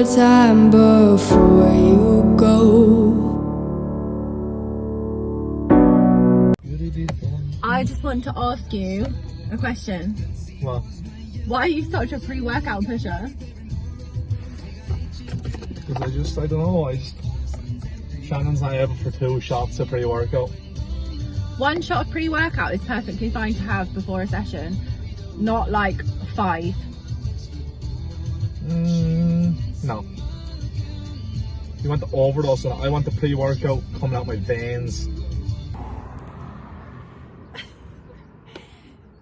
time before you go. I just want to ask you a question. What? Why are you such a pre-workout pusher? Because I don't know, Shannon's not able for 2 shots of pre-workout. 1 shot of pre-workout is perfectly fine to have before a session, not like 5. No. You want the overdose, and I want the pre-workout coming out my veins.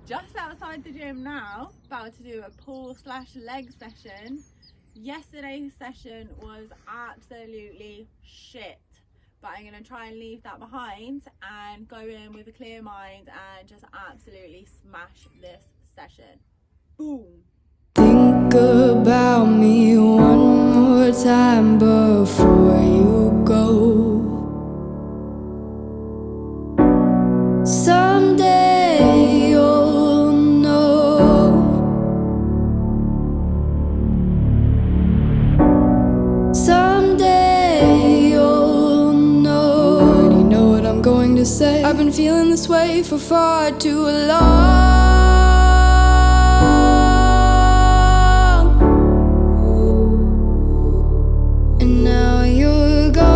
Just outside the gym now, about to do a pull/leg session. Yesterday's session was absolutely shit, but I'm going to try and leave that behind and go in with a clear mind and just absolutely smash this session. Boom. Think about me one more time before you go. Someday you'll know. Someday you'll know. I already know what I'm going to say. I've been feeling this way for far too long. And now you're gone.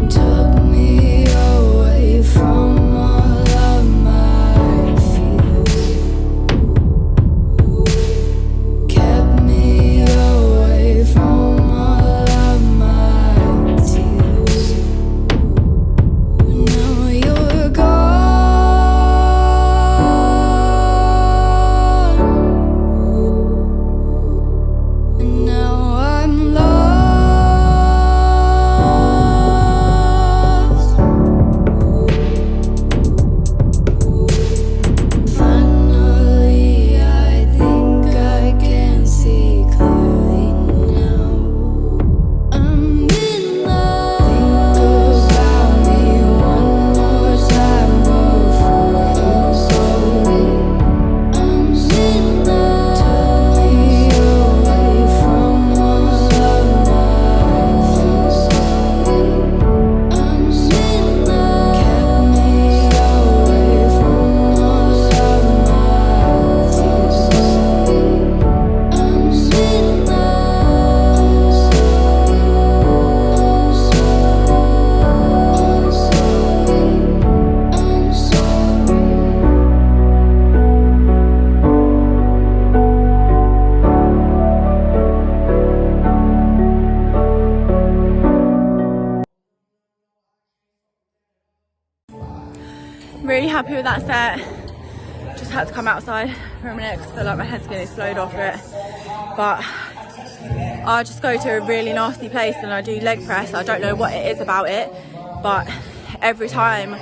Took me away from all of my fears. Kept me away from all of my tears. Now you're gone. And now I'm lost. Finally, I think I can see clearly now. I'm in love. Think about me one more time before you go. I'm in love. Took me away from all of my fears. I'm in love. Kept me away from all of my tears. I'm in love. I'm sorry. Really happy with that set. Just had to come outside for a minute because I feel like my head's going to explode after it. But I just go to a really nasty place and I do leg press. I don't know what it is about it, but every time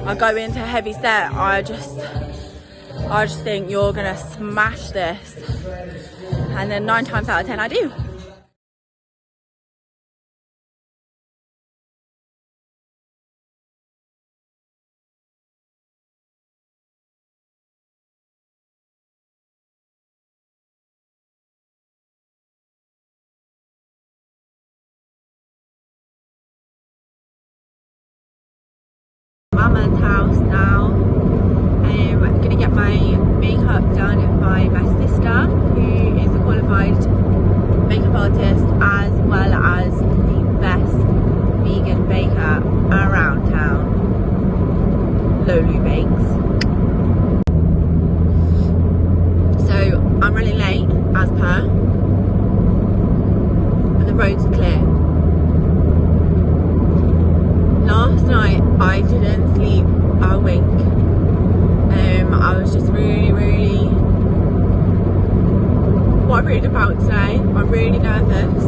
I go into a heavy set, I just think you're gonna smash this, and then 9 times out of 10 I do. Mama's house now. I'm gonna get my makeup done by my sister, who is a qualified makeup artist as well as the best vegan baker around town, Lolu Bakes. So I'm running late as per, but the roads are clear. Last night I didn't sleep a wink. I was just really worried about today. I'm really nervous,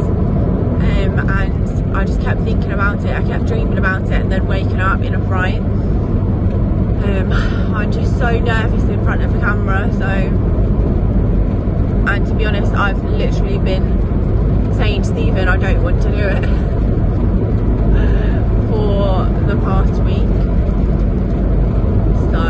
and I just kept thinking about it. I kept dreaming about it and then waking up in a fright. I'm just so nervous in front of the camera. So, and to be honest, I've literally been saying to Stephen I don't want to do it for the past week. So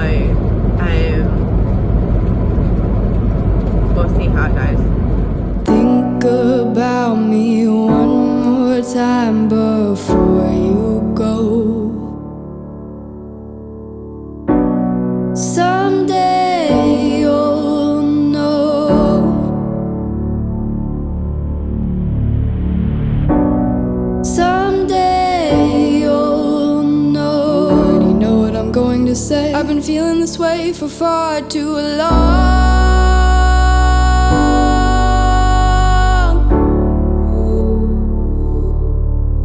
I've been feeling this way for far too long.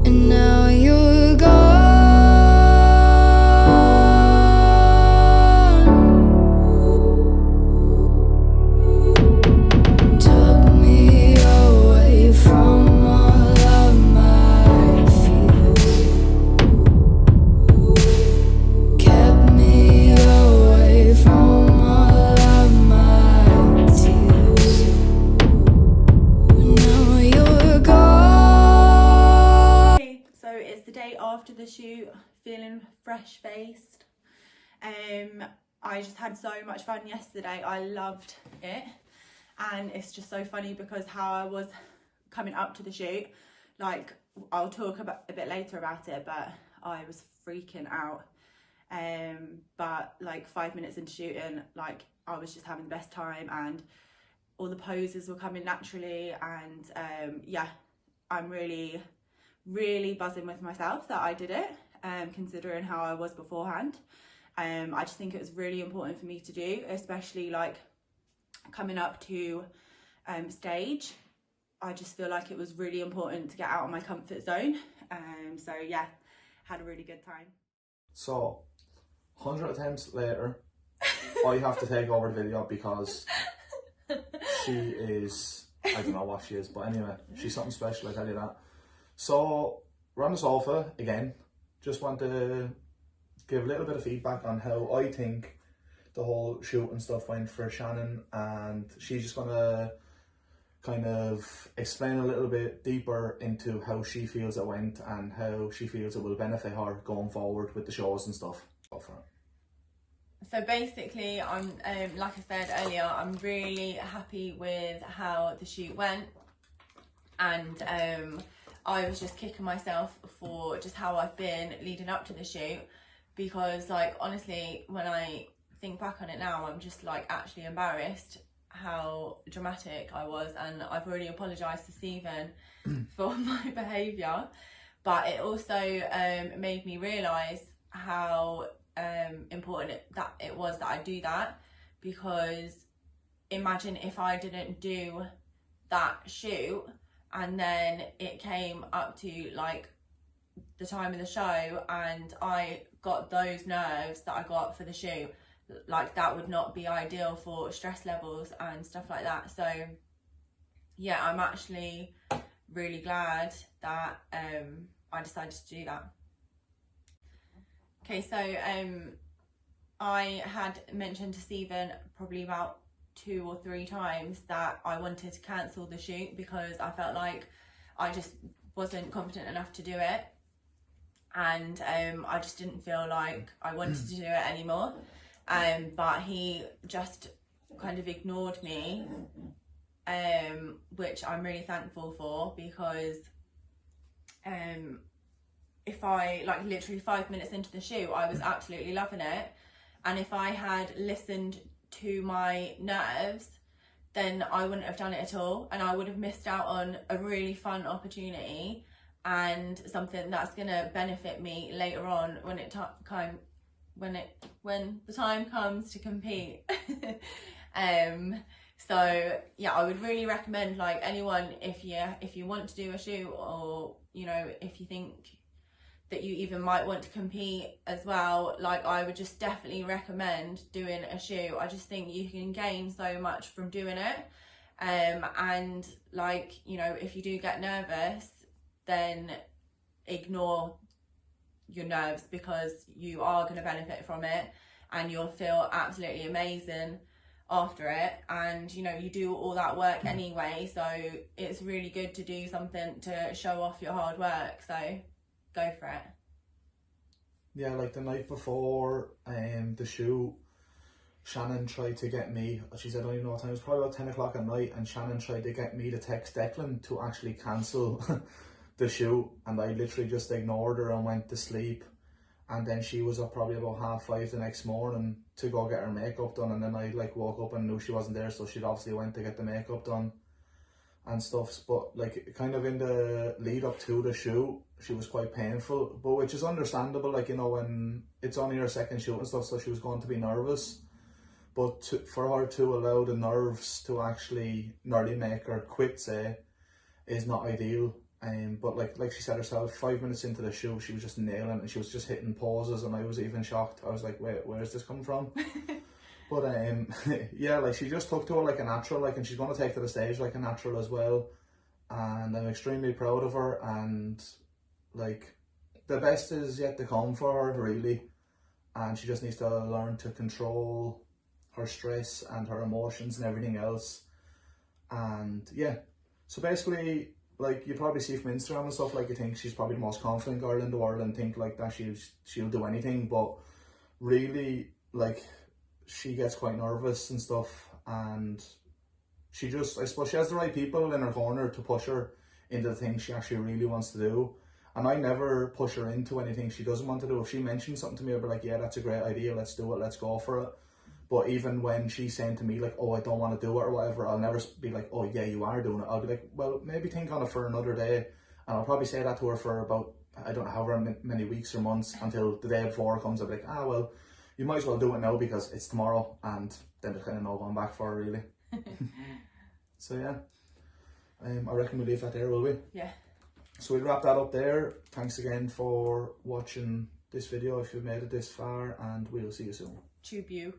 And now you're gone. Took me away from all of my fears. Kept me away from all of my tears. Now you're gone. So it's the day after the shoot, feeling fresh faced. I just had so much fun yesterday. I loved it, and it's just so funny because how I was coming up to the shoot, like I'll talk about a bit later about it, but I was freaking out. But like 5 minutes into shooting, like I was just having the best time, and all the poses were coming naturally, and yeah, I'm really buzzing with myself that I did it, considering how I was beforehand. I just think it was really important for me to do, especially like coming up to stage. I just feel like it was really important to get out of my comfort zone. So yeah, had a really good time. So 100 attempts later, I have to take over the video because she is, I don't know what she is, but anyway, she's something special, I tell you that. So we're on the sofa again. Just want to give a little bit of feedback on how I think the whole shoot and stuff went for Shannon, and she's just gonna kind of explain a little bit deeper into how she feels it went and how she feels it will benefit her going forward with the shows and stuff. Go for it. So basically, I'm like I said earlier, I'm really happy with how the shoot went, and I was just kicking myself for just how I've been leading up to the shoot, because like honestly, when I think back on it now, I'm just like actually embarrassed how dramatic I was, and I've already apologised to Stephen for my behaviour, but it also made me realise how important that it was that I do that, because imagine if I didn't do that shoot and then it came up to like the time of the show and I got those nerves that I got for the shoot, like that would not be ideal for stress levels and stuff like that. So yeah, I'm actually really glad that I decided to do that. Okay, so I had mentioned to Stephen probably about 2 or 3 times that I wanted to cancel the shoot because I felt like I just wasn't confident enough to do it, and I just didn't feel like I wanted to do it anymore. But he just kind of ignored me, which I'm really thankful for, because if I, like literally 5 minutes into the shoot, I was absolutely loving it. And if I had listened to my nerves, then I wouldn't have done it at all. And I would have missed out on a really fun opportunity and something that's gonna benefit me later on when the time comes to compete. So yeah, I would really recommend, like, anyone, if you want to do a shoot, or you know, if you think that you even might want to compete as well, like I would just definitely recommend doing a shoot. I just think you can gain so much from doing it, and like, you know, if you do get nervous, then ignore your nerves, because you are going to benefit from it and you'll feel absolutely amazing after it. And you know, you do all that work anyway, so it's really good to do something to show off your hard work, so go for it. Yeah, like the night before the shoot, Shannon tried to get me, she said, I don't even know what time, it was probably about 10 o'clock at night, and Shannon tried to get me to text Declan to actually cancel the shoot, and I literally just ignored her and went to sleep. And then she was up probably about 5:30 the next morning to go get her makeup done, and then I like woke up and knew she wasn't there, so she'd obviously went to get the makeup done and stuff. But like kind of in the lead up to the shoot, she was quite painful, but which is understandable, like, you know, when it's only her second shoot and stuff, so she was going to be nervous. But for her to allow the nerves to actually nearly make her quit, say, is not ideal. But like she said herself, 5 minutes into the shoot, she was just nailing it, and she was just hitting poses, and I was even shocked. I was like, wait, where's this come from? But yeah, like she just took to it like a natural, like, and she's going to take to the stage like a natural as well. And I'm extremely proud of her, and like the best is yet to come for her, really. And she just needs to learn to control her stress and her emotions and everything else. And yeah, so basically, like, you probably see from Instagram and stuff, like, you think she's probably the most confident girl in the world and think like that she'll do anything, but really, like, she gets quite nervous and stuff, and she just, I suppose she has the right people in her corner to push her into the things she actually really wants to do. And I never push her into anything she doesn't want to do. If she mentions something to me, I'll be like, yeah, that's a great idea, let's do it, let's go for it. But even when she's saying to me like, oh, I don't want to do it or whatever, I'll never be like, oh yeah, you are doing it. I'll be like, well, maybe think on it for another day. And I'll probably say that to her for about, I don't know, however many weeks or months, until the day before it comes. I'll be like, ah, well, you might as well do it now because it's tomorrow. And then there's kind of no going back for her, really. So yeah, I reckon we'll leave that there, will we? Yeah. So we'll wrap that up there. Thanks again for watching this video if you've made it this far, and we'll see you soon. Tube you.